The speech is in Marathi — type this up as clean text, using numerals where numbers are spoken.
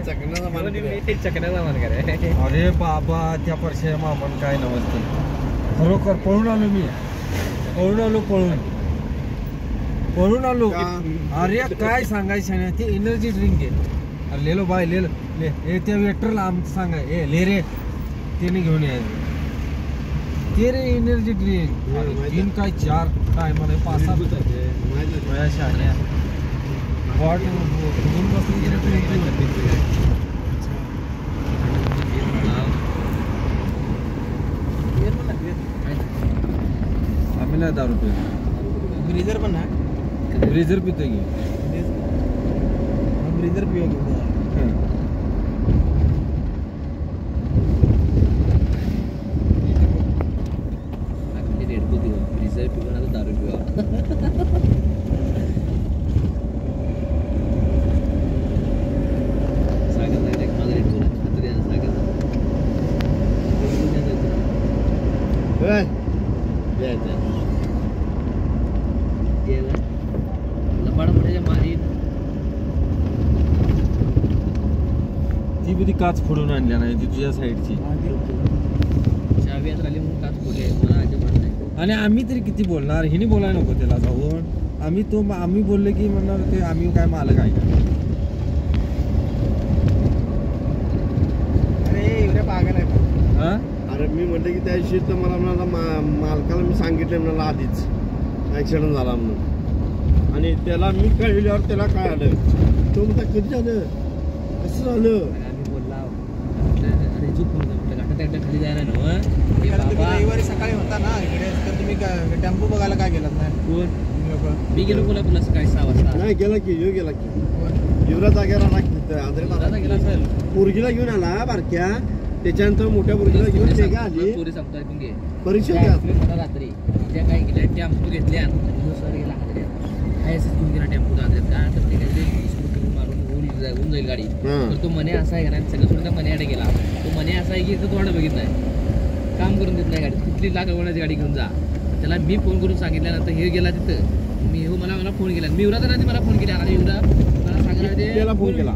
चकण्याचा मान करे. अरे बाबा त्या परशे मामन काय नमस्ते. खरोखर पळून आलो मी. पळून आलो. अरे काय सांगायचं नाही ते एनर्जी ड्रिंक आहे. अरे लेलो बाय ले त्या वेटरला आमचं सांगा ए ले रे त्याने घेऊन यायचं ते रे एनर्जी ड्रिंक. तीन काय 4 काय मला 5-7 शाळ्या वॉट दोन बसली आम्ही नाही दारू पितो. ब्रिजर पण ना ब्रिजर पितो की ब्रिजर पिऊ ब्रिजर पिऊ दारू पिऊ. ती बी काच फोडून आणल्या नाही ती तुझ्या साईडची चावी आली म्हणून काच फोडली मला अजिबात नाही. आणि आम्ही तरी किती बोलणार हिने बोलायला नको त्याला जाऊन आम्ही बोलले की म्हणणार ते आम्ही काय मालक आहे का. अरे एवढ्या पागल आहे. हा अरे मी म्हणते की त्या दिवशी तर मला म्हणाला मालकाला मी सांगितलं म्हणाला आधीच ॲक्सिडेंट झाला म्हणून. आणि त्याला मी कळल्यावर त्याला काय आलं तो म्हणता कधी झालं कसं झालं. आम्ही बोलला अरे चूक म्हणतो म्हटलं गाठा खाली जायला ना रविवारी सकाळी होता ना इकडे तर तुम्ही टेम्पो बघायला काय गेलात नाही. कोण मी गेलो कोल्हापूरला सकाळी 6 वाजता. नाही गेला की गेला की युवराज जागेला आला गेला असेल पोरगीला घेऊन आला बारक्या त्याच्यानंतर मोठ्या पोरगीला घेऊन ते का आधी पोरी सांगतो ऐकून घे. परीक्षा मला रात्री त्या काय केल्या टेम्पो घेतल्या सर गेला हायसच गेला टेम्पो दादऱ्यात काय तर ते काय स्कूटर मारून होऊन जाईल गाडी. तर तो मने असा आहे का नाही सगळं सोडून मनेकडे गेला. तो मने असा आहे की तो थोडं बघितलं नाही काम करून देत नाही गाडी कुठली लाख रवणाची गाडी घेऊन जा. त्याला मी फोन करून सांगितल्यानंतर हे गेला तिथं मी मला फोन केला मी युवराज मला फोन केला आणि युवराज मला सांगायला फोन केला